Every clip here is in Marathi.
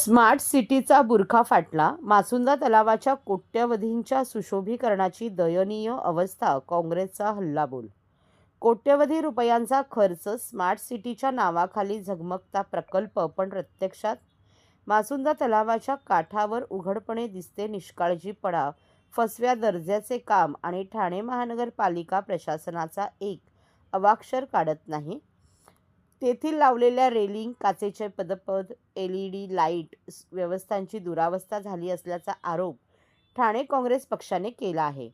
स्मार्ट सिटीचा बुरखा फाटला. मासुंदा तलावाच्या कोट्यवधींच्या सुशोभीकरणाची दयनीय अवस्था. काँग्रेसचा हल्लाबोल. कोट्यवधी रुपयांचा खर्च, स्मार्ट सिटीच्या नावाखाली झगमगता प्रकल्प, पण प्रत्यक्षात मासुंदा तलावाच्या काठावर उघडपणे दिसते निष्काळजीपणा, फसव्या दर्जाचे काम आणि ठाणे महानगरपालिका प्रशासनाचा एक अवाक्षर काढत नाही. तेथील लावलेल्या रेलिंग, काचेचे पदपथ, LED लाईट व्यवस्थांची दुरावस्था झाली असल्याचा आरोप ठाणे काँग्रेस पक्षाने केला आहे.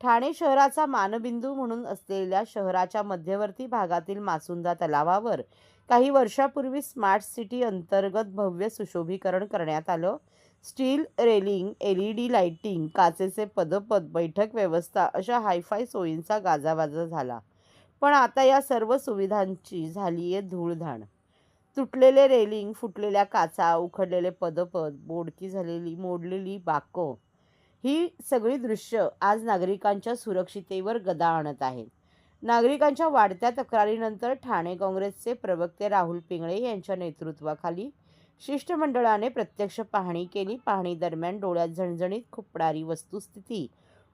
ठाणे शहराचा मानबिंदू म्हणून असलेल्या शहराच्या मध्यवर्ती भागातील मासुंदा तलावावर काही वर्षापूर्वी स्मार्ट सिटी अंतर्गत भव्य सुशोभीकरण करण्यात आलं. स्टील रेलिंग, LED लाईटिंग, काचेचे पदपथ, बैठक व्यवस्था अशा हायफाय सोयींचा गाजावाजा झाला. पण आता या सर्व सुविधांची झालीये धूळधाण. तुटलेले रेलिंग, फुटलेल्या काचा, उखडलेले पदपथ, बोडकी झालेली मोडलेली बाकं, ही सगळी दृश्य आज नागरिकांच्या सुरक्षितेवर गदा आणत आहेत. नागरिकांच्या वाढत्या तक्रारीनंतर ठाणे काँग्रेसचे प्रवक्ते राहुल पिंगळे यांच्या नेतृत्वाखाली शिष्टमंडळाने प्रत्यक्ष पाहणी केली. पाहणी दरम्यान डोळ्यात झणझणीत खुपणारी वस्तुस्थिती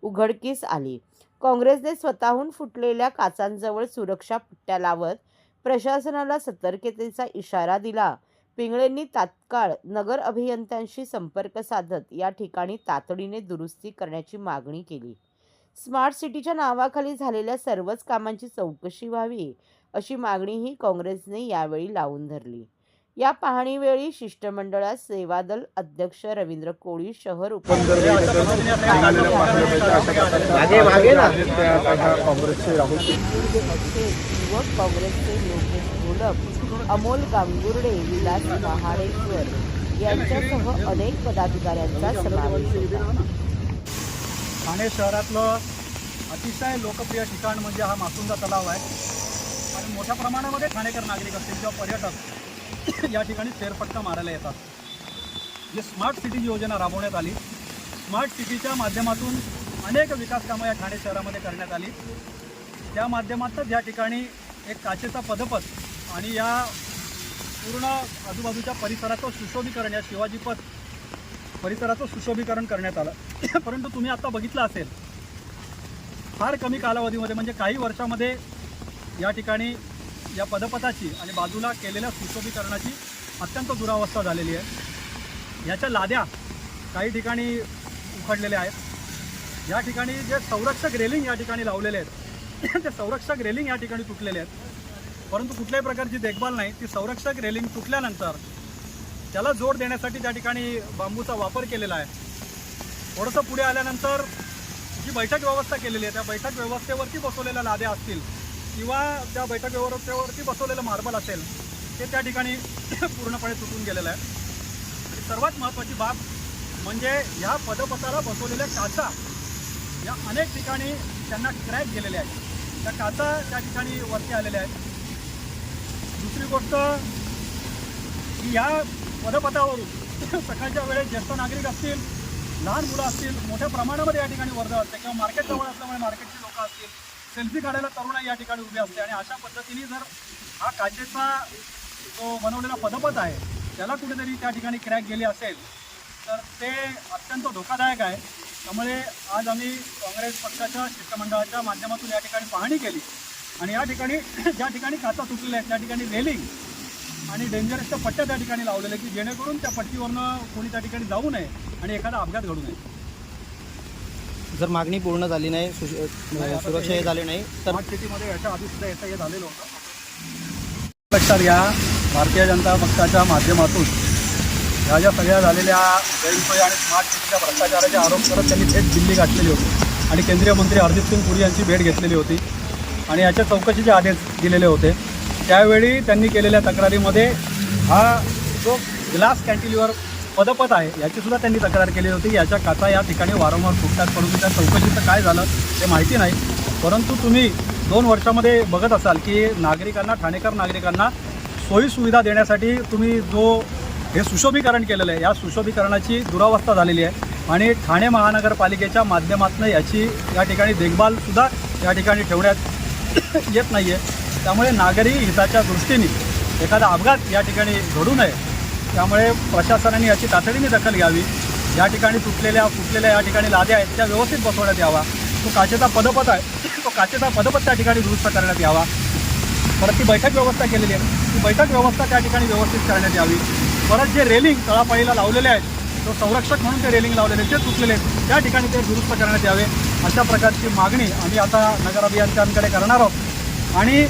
उघडकीस आली. काँग्रेसने स्वतःहून फुटलेल्या काचांजवळ सुरक्षा पट्ट्या लावत प्रशासनाला सतर्कतेचा इशारा दिला. पिंगळेंनी तात्काळ नगर अभियंत्यांशी संपर्क साधत या ठिकाणी तातडीने दुरुस्ती करण्याची मागणी केली. स्मार्ट सिटीच्या नावाखाली झालेल्या सर्वच कामांची चौकशी व्हावी, अशी मागणीही काँग्रेसने यावेळी लावून धरली. या पाहणीवेळी शिष्टमंडळात सेवादल अध्यक्ष रवींद्र कोळी, शहर काँग्रेसचे राहुल, युवक काँग्रेसचे योगेश घोलप, अमोल गांगुर्डे, विलास महाडेश्वर यांच्यासह अनेक पदाधिकाऱ्यांचा समावेश होता. ठाणे शहरातलं अतिशय लोकप्रिय ठिकाण म्हणजे हा मासुंदा तलाव आहे आणि मोठ्या प्रमाणामध्ये ठाणेकर नागरिक असतील किंवा पर्यटक या ठिकाणी फेरफटका मारायला येतात. जी स्मार्ट सिटी योजना राबवण्यात आली, स्मार्ट सिटीच्या माध्यमातून अनेक विकास कामं या ठाणे शहरामध्ये करण्यात आली. त्या माध्यमातून या ठिकाणी एक काचेचा पदपथ आणि या पूर्ण आजूबाजूच्या परिसराचं सुशोभीकरण, या शिवाजी पथ परिसराचं सुशोभीकरण करण्यात आलं. परंतु तुम्ही आता बघितलं असेल, फार कमी कालावधीमध्ये म्हणजे काही वर्षामध्ये या ठिकाणी या पदपथाची आणि बाजूला केलेल्या सुशोभीकरणाची अत्यंत दुरावस्था झालेली आहे. याच्या लाद्या काही ठिकाणी उखडलेल्या आहेत. या ठिकाणी जे संरक्षक रेलिंग या ठिकाणी लावलेले आहेत ते संरक्षक रेलिंग या ठिकाणी तुटलेले आहेत, परंतु कुठल्याही प्रकारची देखभाल नाही. ती संरक्षक रेलिंग तुटल्यानंतर त्याला जोड देण्यासाठी त्या ठिकाणी बांबूचा वापर केलेला आहे. थोडंसं पुढे आल्यानंतर जी बैठक व्यवस्था केलेली आहे, त्या बैठक व्यवस्थेवरती बसवलेल्या लाद्या असतील किंवा त्या बैठक व्यवस्थेवरती बसवलेलं मार्बल असेल, ते त्या ठिकाणी पूर्णपणे तुटून गेलेलं आहे. आणि सर्वात महत्त्वाची बाब म्हणजे या पदपथाला बसवलेल्या काचा या अनेक ठिकाणी त्यांना क्रॅक गेलेल्या आहेत. त्या काचा त्या ठिकाणी वरती आलेल्या आहेत. दुसरी गोष्ट की या पदपथावरून सकाळच्या वेळेस ज्येष्ठ नागरिक असतील, लहान मुलं असतील, मोठ्या प्रमाणामध्ये या ठिकाणी वर्दळ असते किंवा मार्केट जवळ असल्यामुळे मार्केटची लोकं असतील, सेल्फी काढायला तरुणाई या ठिकाणी उभी असते. आणि अशा पद्धतीने जर हा काचेचा जो बनवलेला पदपथ आहे त्याला कुठेतरी त्या ठिकाणी क्रॅक गेली असेल तर ते अत्यंत धोकादायक आहे. त्यामुळे आज आम्ही काँग्रेस पक्षाच्या शिष्टमंडळाच्या माध्यमातून या ठिकाणी पाहणी केली आणि या ठिकाणी ज्या ठिकाणी काचा तुटलेल्या आहेत त्या ठिकाणी रेलिंग आणि डेंजरसच्या पट्ट्या त्या ठिकाणी लावलेल्या की जेणेकरून त्या पट्टीवरनं कोणी त्या ठिकाणी जाऊ नये आणि एखादा अपघात घडू नये. जर मागणी पूर्ण झाली नाही, सुरक्षा हे झाली नाही तर स्मार्ट सिटीमध्ये याच्या आधी सुद्धा हे झालेलं होतं. लक्षात घ्या, भारतीय जनता पक्षाच्या माध्यमातून ह्या ज्या सगळ्या झालेल्या गैरसोयी आणि स्मार्ट सिटीच्या भ्रष्टाचाराचे आरोप करत त्यांनी थेट दिल्ली गाठलेली होती आणि केंद्रीय मंत्री हरदीप सिंग पुरी यांची भेट घेतलेली होती आणि याच्या चौकशीचे आदेश दिलेले होते. त्यावेळी त्यांनी केलेल्या तक्रारीमध्ये हा जो ग्लास कॅन्टिलिव्हर पदपथ आहे याचीसुद्धा त्यांनी तक्रार केली होती. याच्या काचा या ठिकाणी वारंवार फुटतात, परंतु त्या चौकशीचं काय झालं ते माहिती नाही. परंतु तुम्ही 2 वर्षामध्ये बघत असाल की नागरिकांना, ठाणेकर नागरिकांना सोयीसुविधा देण्यासाठी तुम्ही जो हे सुशोभीकरण केलेलं आहे, या सुशोभीकरणाची दुरावस्था झालेली आहे आणि ठाणे महानगरपालिकेच्या माध्यमातून याची या ठिकाणी देखभालसुद्धा या ठिकाणी ठेवण्यात येत नाही आहे. त्यामुळे नागरी हिताच्या दृष्टीने एखादा अपघात या ठिकाणी घडू नये त्यामुळे प्रशासनाने याची तातडीने दखल घ्यावी. या ठिकाणी फुटलेल्या या ठिकाणी लाद्या आहेत त्या व्यवस्थित बसवण्यात यावा. तो काचेचा पदपथ आहे, तो काचेचा पदपथ त्या ठिकाणी दुरुस्त करण्यात यावा. परत ती बैठक व्यवस्था केलेली आहे, ती बैठक व्यवस्था त्या ठिकाणी व्यवस्थित करण्यात यावी. परत जे रेलिंग तळापाळीला लावलेले आहेत, तो संरक्षक म्हणून ते रेलिंग लावलेले ते तुटलेले आहेत, त्या ठिकाणी ते दुरुस्त करण्यात यावे. अशा प्रकारची मागणी आम्ही आता नगर अभियंत्यांकडे करणार आहोत. आणि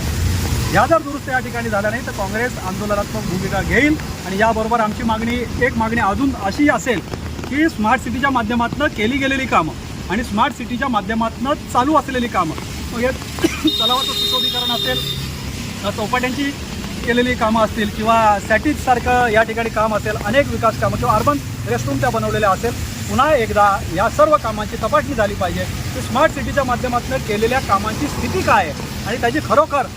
ह्या जर दुरुस्त या ठिकाणी झाल्या नाही तर काँग्रेस आंदोलनात्मक भूमिका घेईल. आणि याबरोबर आमची एक मागणी अजून अशी असेल की स्मार्ट सिटीच्या माध्यमातून केली गेलेली कामं आणि स्मार्ट सिटीच्या माध्यमातून चालू असलेली कामं, मग हे तलावाचं सुशोभीकरण असेल, चौपाट्यांची केलेली कामं असतील किंवा सॅटिजसारखं या ठिकाणी काम असेल, अनेक विकास कामं किंवा अर्बन रेस्टरूम त्या बनवलेल्या असेल, पुन्हा एकदा या सर्व कामांची तपासणी झाली पाहिजे की स्मार्ट सिटीच्या माध्यमातून केलेल्या कामांची स्थिती काय आहे आणि त्याची खरोखर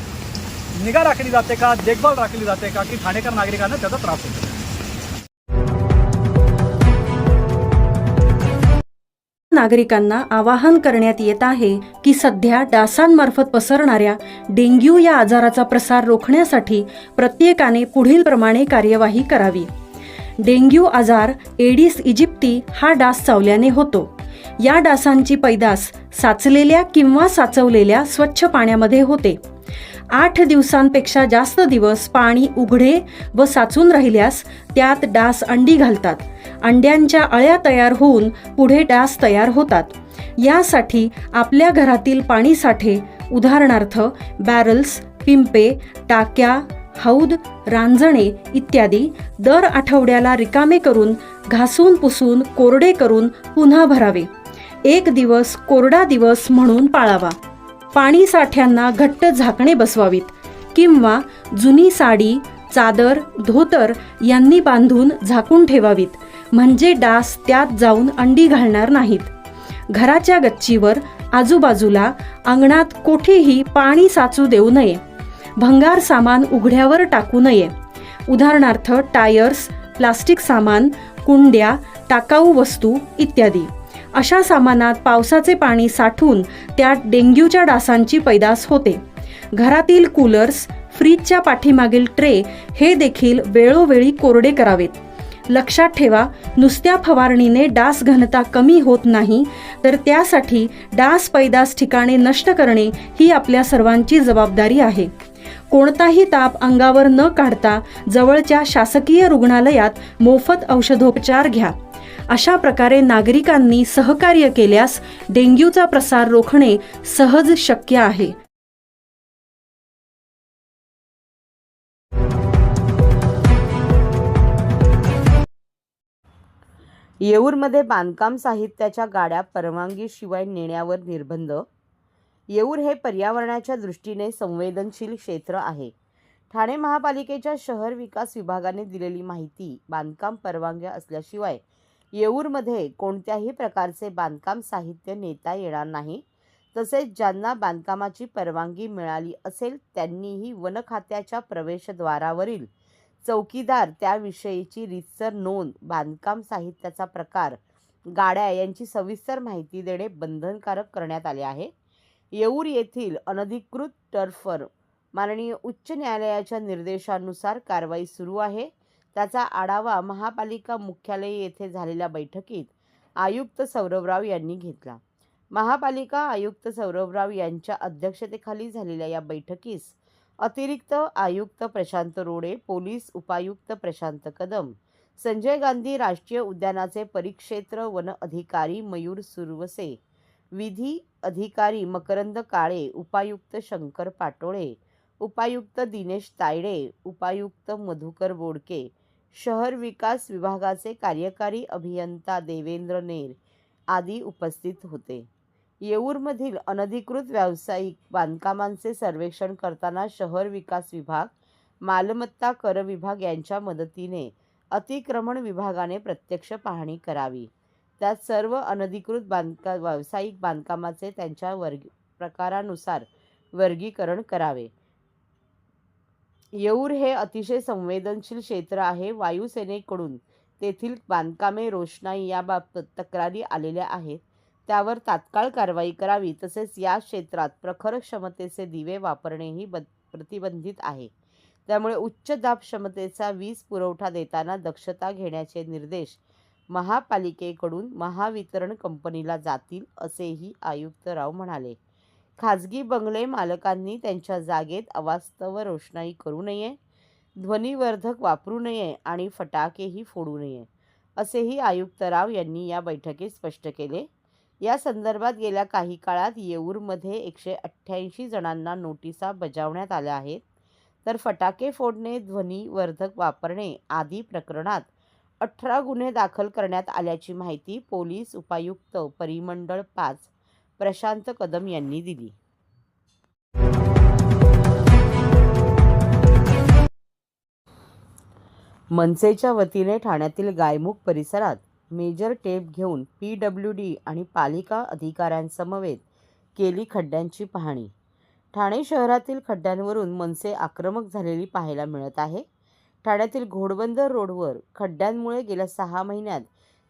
निगा राखली जाते का, देखभाल राखली जाते का, की ठाणेकर नागरिकांना त्याचा त्रास होतो. नागरिकांना आवाहन करण्यात येत आहे की सध्या डासांमार्फत पसरणाऱ्या डेंग्यू या आजाराचा प्रसार रोखण्यासाठी प्रत्येकाने पुढील प्रमाणे कार्यवाही करावी. डेंग्यू आजार एडिस इजिप्ती हा डास चावल्याने होतो. या डासांची पैदास साचलेल्या किंवा साचवलेल्या स्वच्छ पाण्यामध्ये होते. 8 दिवसांपेक्षा जास्त दिवस पाणी उघडे व साचून राहिल्यास त्यात डास अंडी घालतात. अंड्यांच्या अळ्या तयार होऊन पुढे डास तयार होतात. यासाठी आपल्या घरातील पाणी साठे उदाहरणार्थ बॅरल्स, पिंपे, टाक्या, हौद, रांजणे इत्यादी दर आठवड्याला रिकामे करून घासून पुसून कोरडे करून पुन्हा भरावे. 1 दिवस कोरडा दिवस म्हणून पाळावा. पाणी साठ्यांना घट्ट झाकणे बसवावीत किंवा जुनी साडी, चादर, धोतर यांनी बांधून झाकून ठेवावीत, म्हणजे डास त्यात जाऊन अंडी घालणार नाहीत. घराच्या गच्चीवर, आजूबाजूला, अंगणात कोठेही पाणी साचू देऊ नये. भंगार सामान उघड्यावर टाकू नये. उदाहरणार्थ टायर्स, प्लास्टिक सामान, कुंड्या, टाकाऊ वस्तू इत्यादी. अशा सामानात पावसाचे पाणी साठून त्यात डेंग्यूच्या डासांची पैदास होते. घरातील कूलर्स, फ्रीजच्या पाठीमागील ट्रे हे देखील वेळोवेळी कोरडे करावेत. लक्षात ठेवा, नुसत्या फवारणीने डास घनता कमी होत नाही, तर त्यासाठी डास पैदास ठिकाणे नष्ट करणे ही आपल्या सर्वांची जबाबदारी आहे. कोणताही ताप अंगावर न काढता जवळच्या शासकीय रुग्णालयात मोफत औषधोपचार घ्या. अशा प्रकारे नागरिकांनी सहकार्य केल्यास डेंग्यूचा प्रसार रोखणे सहज शक्य आहे. येऊरमध्ये बांधकाम साहित्याच्या गाड्या परवानगीशिवाय नेण्यावर निर्बंध. येऊर हे पर्यावरणाच्या दृष्टीने संवेदनशील क्षेत्र आहे. ठाणे महापालिकेच्या शहर विकास विभागाने दिलेली माहिती, बांधकाम परवानग्या असल्याशिवाय येऊरमध्ये कोणत्याही प्रकारचे बांधकाम साहित्य नेता येणार नाही. तसेच ज्यांना बांधकामाची परवानगी मिळाली असेल त्यांनीही वन खात्याच्या प्रवेशद्वारावरील चौकीदार त्याविषयीची रीतसर नोंद, बांधकाम साहित्याचा प्रकार, गाड्या यांची सविस्तर माहिती देणे बंधनकारक करण्यात आले आहे. येऊर येथील अनधिकृत टर्फवर माननीय उच्च न्यायालयाच्या निर्देशानुसार कारवाई सुरू आहे. त्याचा आढावा महापालिका मुख्यालय येथे झालेल्या बैठकीत आयुक्त सौरभराव यांनी घेतला. महापालिका आयुक्त सौरभराव यांच्या अध्यक्षतेखाली झालेल्या या बैठकीस अतिरिक्त आयुक्त प्रशांत रोडे, पोलीस उपायुक्त प्रशांत कदम, संजय गांधी राष्ट्रीय उद्यानाचे परिक्षेत्र वन अधिकारी मयूर सुरवसे, विधी अधिकारी मकरंद काळे, उपायुक्त शंकर पाटोळे, उपायुक्त दिनेश तायडे, उपायुक्त मधुकर बोडके, शहर विकास विभागाचे कार्यकारी अभियंता देवेंद्र नेर आदी उपस्थित होते. येऊरमधील अनधिकृत व्यावसायिक बांधकामांचे सर्वेक्षण करताना शहर विकास विभाग, मालमत्ता कर विभाग यांच्या मदतीने अतिक्रमण विभागाने प्रत्यक्ष पाहणी करावी. त्यात सर्व अनधिकृत व्यावसायिक बांधकामाचे त्यांच्या प्रकारानुसार वर्गीकरण करावे. येऊर हे अतिशय संवेदनशील क्षेत्र आहे. वायुसेनेकडून तेथील बांधकामे, रोषणाई याबाबत तक्रारी आलेल्या आहेत. त्यावर तात्काळ कारवाई करावी. तसेच या क्षेत्रात प्रखर क्षमतेचे दिवे वापरणेही प्रतिबंधित आहे. त्यामुळे उच्च दाब क्षमतेचा वीज पुरवठा देताना दक्षता घेण्याचे निर्देश महापालिकेकडून महावितरण कंपनीला जातील, असेही आयुक्त राव म्हणाले. खाजगी बंगले मालकांनी त्यांच्या जागेत अवास्तव रोषणाई करू नये, ध्वनिवर्धक वापरू नये आणि फटाकेही फोडू नये, असेही आयुक्त राव यांनी या बैठकीत स्पष्ट केले. या संदर्भात गेल्या काही काळात येऊरमध्ये 188 जणांना नोटिसा बजावण्यात आल्या आहेत, तर फटाके फोडणे, ध्वनिवर्धक वापरणे आदी प्रकरणात 18 गुन्हे दाखल करण्यात आल्याची माहिती पोलीस उपायुक्त परिमंडळ 5 प्रशांत कदम यांनी दिली. मनसेच्या वतीने ठाण्यातील गायमुख परिसरात मेजर टेप घेऊन PWD आणि पालिका अधिकाऱ्यांसमवेत केली खड्ड्यांची पाहणी. ठाणे शहरातील खड्ड्यांवरून मनसे आक्रमक झालेली पाहायला मिळत आहे. ठाण्यातील घोडबंदर रोडवर खड्ड्यांमुळे गेल्या 6 महिन्यात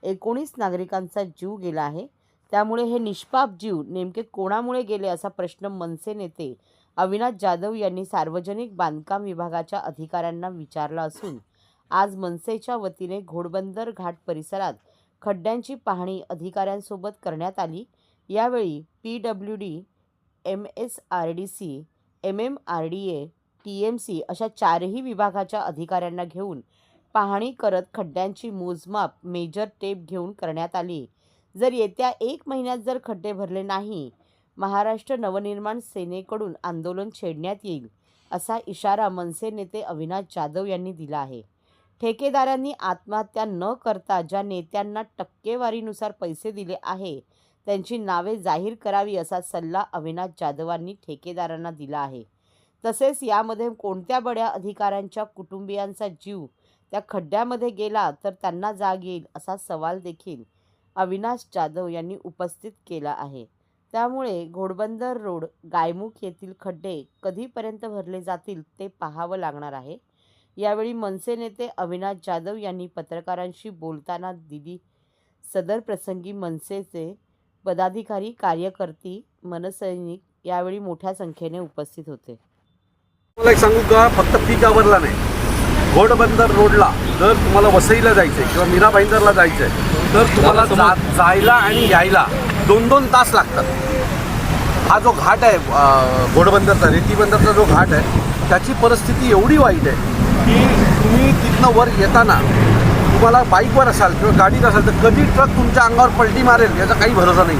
19 नागरिकांचा जीव गेला आहे. त्यामुळे हे निष्पाप जीव नेमके कोणामुळे गेले असा प्रश्न मनसे नेते अविनाश जाधव यांनी सार्वजनिक बांधकाम विभागाच्या अधिकाऱ्यांना विचारला असून आज मनसेच्या वतीने घोडबंदर घाट परिसरात खड्ड्यांची पाहणी अधिकाऱ्यांसोबत करण्यात आली. यावेळी PWD, MSRDC, MMRDA, TMC अशा 4ही विभागाच्या अधिकाऱ्यांना घेऊन पाहणी करत खड्ड्यांची मोजमाप मेजर टेप घेऊन करण्यात आली. जर येत्या 1 महिन्यात जर खड्डे भरले नाही, महाराष्ट्र नवनिर्माण सेनेकडून आंदोलन छेडण्यात येईल, असा इशारा मनसे नेते अविनाश जाधव यांनी दिला आहे. ठेकेदारांनी आत्महत्या न करता ज्या नेत्यांना टक्केवारीनुसार पैसे दिले आहे त्यांची नावे जाहीर करावी, असा सल्ला अविनाश जाधवांनी ठेकेदारांना दिला आहे. तसेच यामध्ये कोणत्या बड्या अधिकाऱ्यांच्या कुटुंबियांचा जीव त्या खड्ड्यामध्ये गेला तर त्यांना जाग येईल, असा सवाल देखील अविनाश जाधव यांनी उपस्थित केला आहे. त्यामुळे घोडबंदर रोड, गायमुख येथील खड्डे कधीपर्यंत भरले जातील ते पाहावं लागणार आहे. यावेळी मनसे नेते अविनाश जाधव यांनी पत्रकारांशी बोलताना दिली. सदर प्रसंगी मनसेचे पदाधिकारी, कार्यकर्ते, मनसैनिक यावेळी मोठ्या संख्येने उपस्थित होते. मला एक सांगू का, फक्त पीक आवरला नाही, घोडबंदर रोडला जर तुम्हाला वसईला जायचं आहे किंवा मीरा भाईंदरला जायचं आहे तर तुम्हाला जायला आणि यायला 2-2 तास लागतात. हा जो घाट आहे घोडबंदरचा, रेतीबंदरचा जो घाट आहे, त्याची परिस्थिती एवढी वाईट आहे की तुम्ही तिथनं वर येताना तुम्हाला बाईकवर असाल किंवा गाडीत असाल तर कधी ट्रक तुमच्या अंगावर पलटी मारेल याचा काही भरोसा नाही.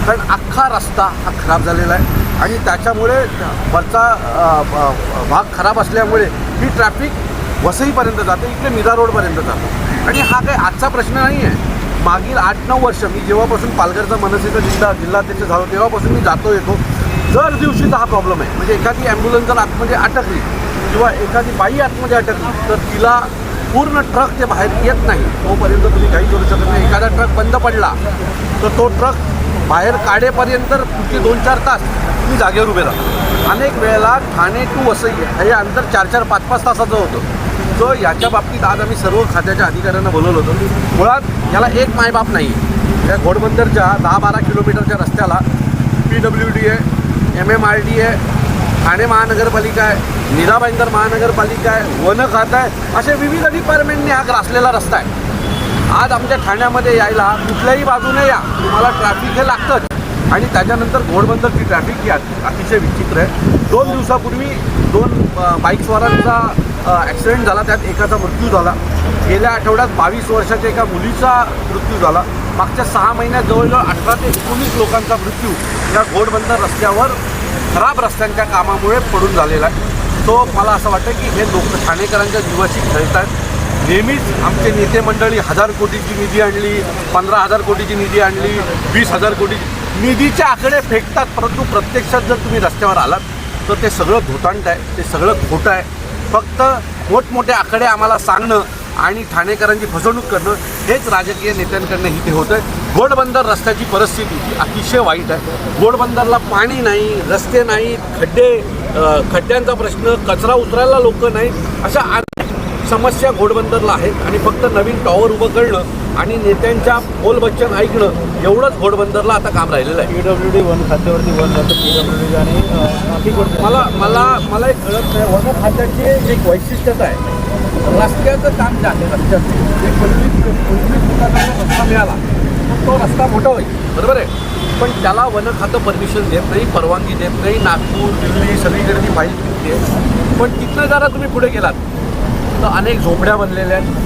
कारण अख्खा रस्ता हा खराब झालेला आहे आणि त्याच्यामुळे वरचा भाग खराब असल्यामुळे ही ट्रॅफिक वसईपर्यंत जाते, इकडे मीरा रोडपर्यंत जातो. आणि हा काही आजचा प्रश्न नाही आहे. मागील 8-9 वर्ष मी जेव्हापासून पालघरचा मनसेचा जिल्हाध्यक्ष झालो तेव्हापासून मी जातो येतो. दर दिवशीचा हा प्रॉब्लेम आहे. म्हणजे एखादी ॲम्ब्युलन्स जर आतमध्ये अटकली किंवा एखादी बाई आतमध्ये अटकली तर तिला पूर्ण ट्रक ते बाहेर येत नाही, तोपर्यंत तुम्ही काही करू शकत नाही. एखादा ट्रक बंद पडला तर तो ट्रक बाहेर काढेपर्यंत पुढचे 2-4 तास तुम्ही जागेवर उभे राहा. अनेक वेळेला ठाणे टू वसई हे अंतर 4-4, 5-5 तासाचं होतं. सो याच्या बाबतीत आज आम्ही सर्व खात्याच्या अधिकाऱ्यांना बोलवलं होतं. मुळात याला एक मायबाप नाही. या घोडबंदरच्या 10-12 किलोमीटरच्या रस्त्याला PWD आहे, MMRD आहे, ठाणे महानगरपालिका आहे, मीरा भाईंदर महानगरपालिका आहे, वन खातं आहे, असे विविध डिपार्टमेंटने हा ग्रासलेला रस्ता आहे. आज आमच्या ठाण्यामध्ये यायला कुठल्याही बाजूने या, तुम्हाला ट्रॅफिक हे लागतंच. आणि त्याच्यानंतर घोडबंदरची ट्रॅफिक ही अतिशय विचित्र आहे. 2 दिवसापूर्वी 2 बाईकस्वारांचा ॲक्सिडेंट झाला, त्यात एकाचा मृत्यू झाला. गेल्या आठवड्यात 22 वर्षाच्या एका मुलीचा मृत्यू झाला. मागच्या 6 महिन्यात जवळजवळ 18 ते 19 लोकांचा मृत्यू या घोडबंदर रस्त्यावर खराब रस्त्यांच्या कामामुळे पडून झालेला आहे. तो मला असं वाटतं की हे लोक ठाणेकरांच्या जीवाशी खेळतात. नेहमीच आमचे नेते मंडळी 1000 कोटीची निधी आणली, 15,000 कोटीची निधी आणली, 20,000 कोटी निधीचे आकडे फेकतात. परंतु प्रत्यक्षात जर तुम्ही रस्त्यावर आलात तर ते सगळं धोतांड आहे, ते सगळं खोटं आहे. फक्त मोठमोठे आकडे आम्हाला सांगणं आणि ठाणेकरांची फसवणूक करणं हेच राजकीय नेत्यांकडनं इथे होतं आहे. घोडबंदर रस्त्याची परिस्थिती ही अतिशय वाईट आहे. घोडबंदरला पाणी नाही, रस्ते नाहीत, खड्ड्यांचा प्रश्न, कचरा उचलायला लोक नाहीत, अशा समस्या घोडबंदरला आहेत आणि फक्त नवीन टॉवर उभं करणं आणि नेत्यांच्या बोलबच्चन ऐकणं एवढंच घोडबंदरला आता काम राहिलेलं आहे. PWD वन खात्यावरती वन जातं, PWD आणि ट्रॅफिक मला मला मला एक कळत नाही, वन खात्याची एक वैशिष्ट्यता आहे. रस्त्याचं काम जे आहे रस्त्याचं एक 25 फुटाचा रस्ता मिळाला तर तो रस्ता मोठा होईल, बरोबर आहे. पण त्याला वन खातं परमिशन देत नाही, परवानगी देत नाही. नागपूर, दिल्ली सगळीकडे ती फाईल फिरते आहे. पण तिथनं जरा तुम्ही पुढे गेलात तर अनेक झोपड्या बनलेल्या आहेत,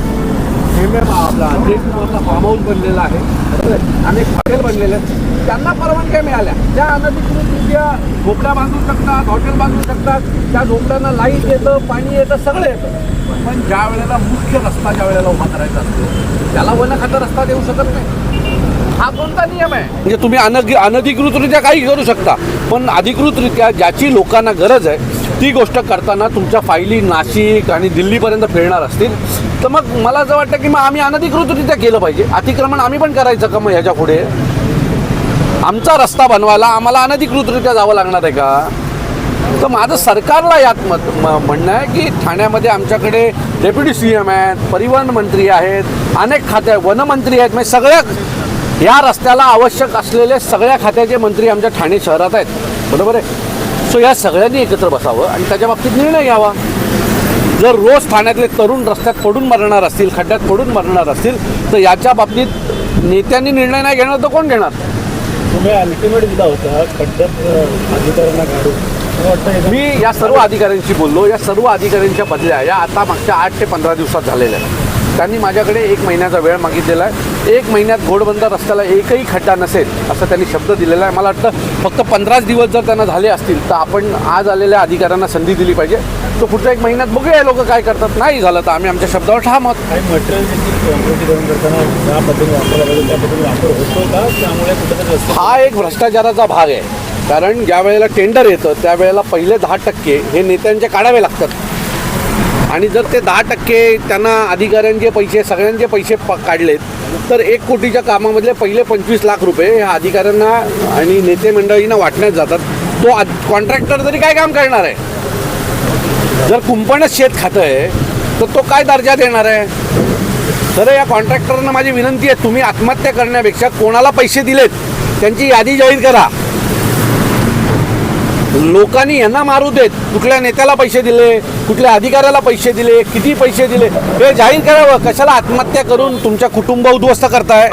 आपला जयपूरला फार्म हाऊस बनलेला आहे, बरोबर आहे. अनेक हॉटेल बनलेले आहेत. त्यांना परवानग्या मिळाल्या, त्या अनधिकृतरित्या झोपड्या बांधू शकतात, हॉटेल बांधू शकतात. त्या झोपड्यांना लाईट येतं, पाणी येतं, सगळं येतं. पण ज्या वेळेला मुख्य रस्ता ज्या वेळेला उभा करायचा असतो त्याला वन खातं रस्ता देऊ शकत नाही. हा कोणता नियम आहे? म्हणजे तुम्ही अनधिकृतरित्या काही करू शकता, पण अधिकृतरित्या ज्याची लोकांना गरज आहे ती गोष्ट करताना तुमच्या फायली नाशिक आणि दिल्लीपर्यंत फिरणार असतील तर मग मला असं वाटतं की मग आम्ही अनधिकृतरित्या केलं पाहिजे. अतिक्रमण आम्ही पण करायचं का मग ह्याच्या पुढे? आमचा रस्ता बनवायला आम्हाला अनधिकृतरित्या जावं लागणार आहे का? तर माझं सरकारला यात म्हणणं आहे की ठाण्यामध्ये आमच्याकडे डेप्युटी CM आहेत, परिवहन मंत्री आहेत, अनेक खाते वनमंत्री आहेत. म्हणजे सगळ्या या रस्त्याला आवश्यक असलेले सगळ्या खात्याचे मंत्री आमच्या ठाणे शहरात आहेत, बरोबर आहे. सो या सगळ्यांनी एकत्र बसावं आणि त्याच्या बाबतीत निर्णय घ्यावा. जर रोज ठाण्यातले तरुण रस्त्यात पडून मरणार असतील, खड्ड्यात पडून मरणार असतील तर याच्या बाबतीत नेत्यांनी निर्णय नाही घेणार तर कोण घेणार? तुम्ही अल्टिमेट दिला होता खड्ड्यात अधिकाऱ्यांना काढून. मी या सर्व अधिकाऱ्यांशी बोललो. या सर्व अधिकाऱ्यांच्या बदल्या या आता मागच्या 8 ते 15 दिवसात झालेल्या आहेत. त्यांनी माझ्याकडे 1 महिन्याचा वेळ मागितलेला आहे. 1 महिन्यात घोडबंदर रस्त्याला एकही खड्डा नसेल असं त्यांनी शब्द दिलेला आहे. मला वाटतं फक्त 15 दिवस जर त्यांना झाले असतील तर आपण आज आलेल्या अधिकाऱ्यांना संधी दिली पाहिजे. तो पुढच्या 1 महिन्यात बघूया लोक काय करतात. नाही झालं तर आम्ही आमच्या शब्दावर ठाम आहोत. काही मटेरियल कॉन्क्रिटीकरण करताना ज्या पद्धतीने वापरला पाहिजे त्या पद्धतीने वापर होतो का? त्यामुळे कुठेतरी हा एक भ्रष्टाचाराचा भाग आहे. कारण ज्या वेळेला टेंडर येतं त्यावेळेला पहिले 10% हे नेत्यांचे काढावे लागतात आणि जर ते 10% त्यांना अधिकाऱ्यांचे पैसे सगळ्यांचे पैसे काढलेत तर 1 कोटीच्या कामामधले पहिले 25 लाख रुपये ह्या अधिकाऱ्यांना आणि नेते मंडळींना वाटण्यात जातात. तो कॉन्ट्रॅक्टर तरी काय काम करणार आहे? जर कुंपणच शेत खातं आहे तर तो काय दर्जा देणार आहे? तर या कॉन्ट्रॅक्टरना माझी विनंती आहे, तुम्ही आत्महत्या करण्यापेक्षा कोणाला पैसे दिलेत त्यांची यादी जाहीर करा. लोकांनी यांना मारू देत, कुठल्या नेत्याला पैसे दिले, कुठल्या अधिकाऱ्याला पैसे दिले, किती पैसे दिले हे जाहीर करावं. कशाला आत्महत्या करून तुमच्या कुटुंब उद्ध्वस्त करताय?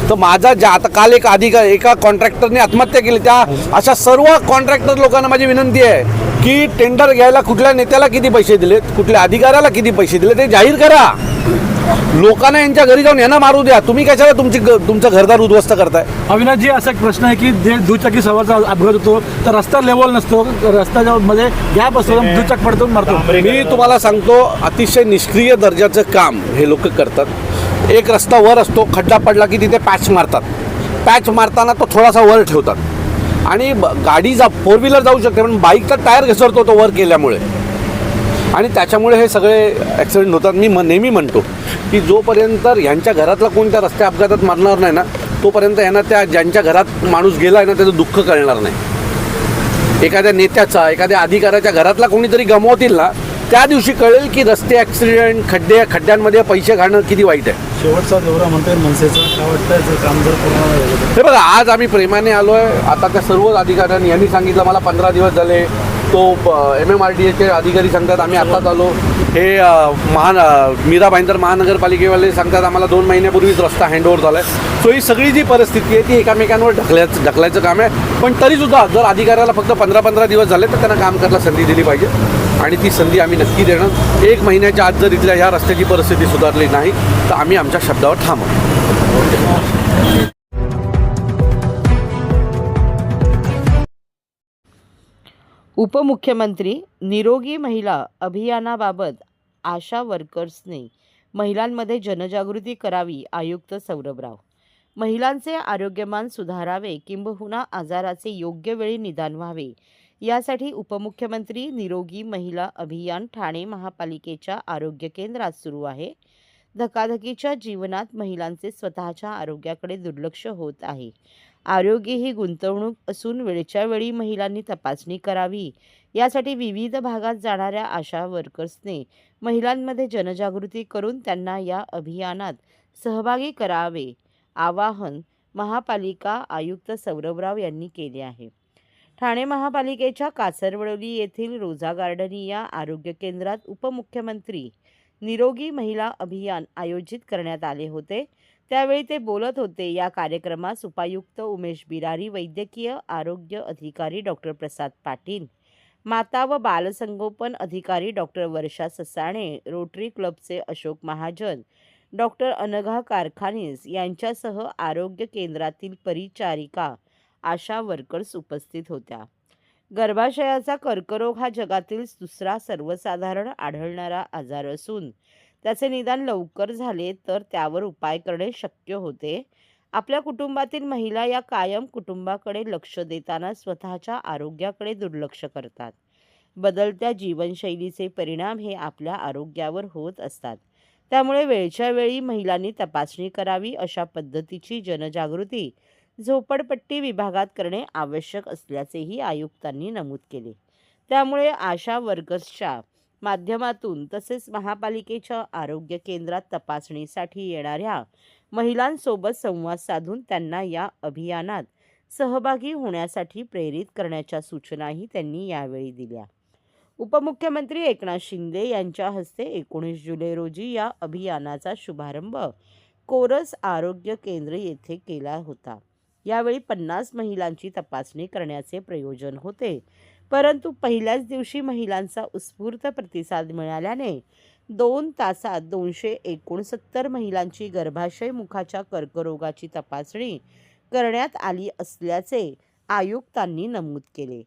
तर माझा आता काल एका कॉन्ट्रॅक्टरने आत्महत्या केली. त्या अशा सर्व कॉन्ट्रॅक्टर लोकांना माझी विनंती आहे की टेंडर घ्यायला कुठल्या नेत्याला किती पैसे दिलेत, कुठल्या अधिकाऱ्याला किती पैसे दिले ते जाहीर करा. लोकांना यांच्या घरी जाऊन यांना मारू द्या. तुम्ही कशाला तुमचं घरदार उद्ध्वस्त करताय? अविनाशजी, असा एक प्रश्न आहे की दुचाकी सवारचा अपघात होतो तर रस्ता लेवल नसतो, रस्त्यामध्ये गॅप असतो, दुचाक पडतो मारतो. मी तुम्हाला सांगतो, अतिशय निष्क्रिय दर्जाचं काम हे लोक करतात. एक रस्ता वर असतो, खड्डा पडला की तिथे पॅच मारतात. पॅच मारताना तो थोडासा वर ठेवतात आणि गाडी 4 व्हीलर जाऊ शकते पण बाईकचा टायर घसरतो तो वर केल्यामुळे आणि त्याच्यामुळे हे सगळे ॲक्सिडेंट होतात. मी नेहमी म्हणतो की जोपर्यंत ह्यांच्या घरातला कोणत्या रस्त्या अपघातात मरणार नाही ना तोपर्यंत यांना त्या ज्यांच्या घरात माणूस गेला आहे ना त्याचं दुःख कळणार नाही. एखाद्या नेत्याचा, एखाद्या अधिकाऱ्याच्या घरातला कोणीतरी गमवतील ना त्या दिवशी कळेल की रस्ते ॲक्सिडेंट, खड्ड्यांमध्ये पैसे घालणं किती वाईट आहे. शेवटचा दौरा म्हणतोय मनसेचा, काय वाटतं काम जर पूर्ण झालं? हे बघा, आज आम्ही प्रेमाने आलो आहे. आता त्या सर्व अधिकाऱ्यांनी यांनी सांगितलं मला 15 दिवस झाले. तो MMRDAचे अधिकारी सांगतात आम्ही आत्ताच आलो. हे मीरा भाईंदर महानगरपालिकेवाले सांगतात आम्हाला 2 महिन्यापूर्वीच रस्ता हँडओव्हर झाला आहे. सो ही सगळी जी परिस्थिती आहे ती एकामेकांवर ढकलायचं काम आहे. पण तरीसुद्धा जर अधिकाऱ्याला फक्त 15 दिवस झाले तर त्यांना काम करायला संधी दिली पाहिजे आणि ती संधी आम्ही नक्की देणार. 1 महिन्याच्या आत जर इथल्या ह्या रस्त्याची परिस्थिती सुधारली नाही तर आम्ही आमच्या शब्दावर ठाम आहोत. उपमुख्यमंत्री निरोगी महिला अभियानाबाबत आशा वर्कर्सने महिलांमध्ये जनजागृती करावी. आयुक्त सौरभ राव. महिलांचे आरोग्यमान सुधारावे किंबहुना आजाराचे योग्य वेळी निदान व्हावे यासाठी उपमुख्यमंत्री निरोगी महिला अभियान ठाणे महापालिकेच्या आरोग्य केंद्रात सुरू आहे. धकाधकीच्या जीवनात महिलांचे स्वतःच्या आरोग्याकडे दुर्लक्ष होत आहे. आरोग्य ही गुंतवणूक असून वेळच्या वेळी महिलांनी तपासणी करावी यासाठी विविध भागात जाणाऱ्या आशा वर्कर्सने महिलांमध्ये जनजागृती करून त्यांना या अभियानात सहभागी करावे आवाहन महापालिका आयुक्त सौरभराव यांनी केले आहे. ठाणे महापालिकेच्या कासरवडोली येथील रोजा गार्डनी या आरोग्य केंद्रात उपमुख्यमंत्री निरोगी महिला अभियान आयोजित करण्यात आले होते. त्यावेळी ते बोलत होते. या कार्यक्रमास उपायुक्त उमेश बिरारी, वैद्यकीय आरोग्य अधिकारी डॉक्टर प्रसाद पाटील, माता व बालसंगोपन अधिकारी डॉक्टर वर्षा ससाणे, रोटरी क्लबचे अशोक महाजन, डॉक्टर अनघा कारखानीस यांच्यासह आरोग्य केंद्रातील परिचारिका, आशा वर्कर्स उपस्थित होत्या. गर्भाशयाचा कर्करोग हा जगातील दुसरा सर्वसाधारण आढळणारा आजार असून त्याचे निदान लवकर झाले तर त्यावर उपाय करणे शक्य होते. आपल्या कुटुंबातील महिला या कायम कुटुंबाकडे लक्ष देताना स्वतःच्या आरोग्याकडे दुर्लक्ष करतात. बदलत्या जीवनशैलीचे परिणाम हे आपल्या आरोग्यावर होत असतात. त्यामुळे वेळच्या वेळी महिलांनी तपासणी करावी. अशा पद्धतीची जनजागृती झोपडपट्टी विभागात करणे आवश्यक असल्याचेही आयुक्तांनी नमूद केले. त्यामुळे आशा वर्कर्सच्या माध्यमातून तसेच महापालिकेच्या आरोग्य केंद्रात तपासणीसाठी येणाऱ्या महिलांसोबत संवाद साधून त्यांना या अभियानात सहभागी होण्यासाठी प्रेरित करण्याच्या सूचनाही त्यांनी यावेळी दिल्या. उपमुख्यमंत्री एकनाथ शिंदे यांच्या हस्ते 19 जुलै रोजी या अभियानाचा शुभारंभ कोरस आरोग्य केंद्र येथे केला होता. यावेळी 50 महिलांची तपासणी करण्याचे प्रयोजन होते, परंतु पहिल्याच दिवशी महिलांचा उत्स्फूर्त प्रतिसाद मिळाल्याने 2 तासात 269 महिलांची गर्भाशय मुखाच्या कर्करोगाची तपासणी करण्यात आली असल्याचे आयुक्तांनी नमूद केले.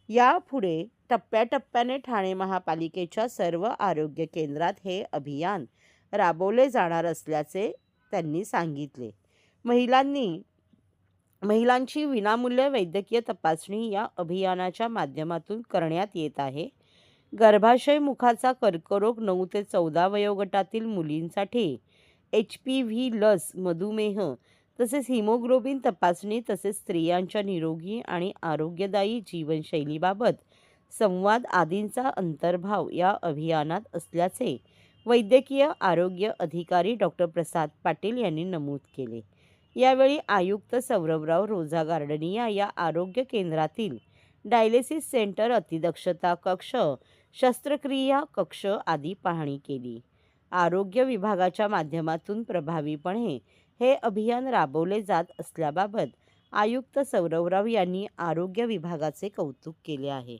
यापुढे टप्प्याटप्प्याने ठाणे महापालिकेच्या सर्व आरोग्य केंद्रात हे अभियान राबवले जाणार असल्याचे त्यांनी सांगितले. महिलांची विनामूल्य वैद्यकीय तपासणी या अभियानाच्या माध्यमातून करण्यात येत आहे. गर्भाशय मुखाचा कर्करोग 9 ते 14 वयोगटातील मुलींसाठी HPV लस, मधुमेह तसेच हिमोग्लोबिन तपासणी तसेच स्त्रियांच्या निरोगी आणि आरोग्यदायी जीवनशैलीबाबत संवाद आदींचा अंतर्भाव या अभियानात असल्याचे वैद्यकीय आरोग्य अधिकारी डॉक्टर प्रसाद पाटील यांनी नमूद केले. यावेळी आयुक्त सौरभराव रोजा गार्डनिया या आरोग्य केंद्रातील डायलिसिस सेंटर, अतिदक्षता कक्ष, शस्त्रक्रिया कक्ष आदी पाहणी केली. आरोग्य विभागाच्या माध्यमातून प्रभावीपणे हे अभियान राबवले जात असल्याबाबत आयुक्त सौरभराव यांनी आरोग्य विभागाचे कौतुक केले आहे.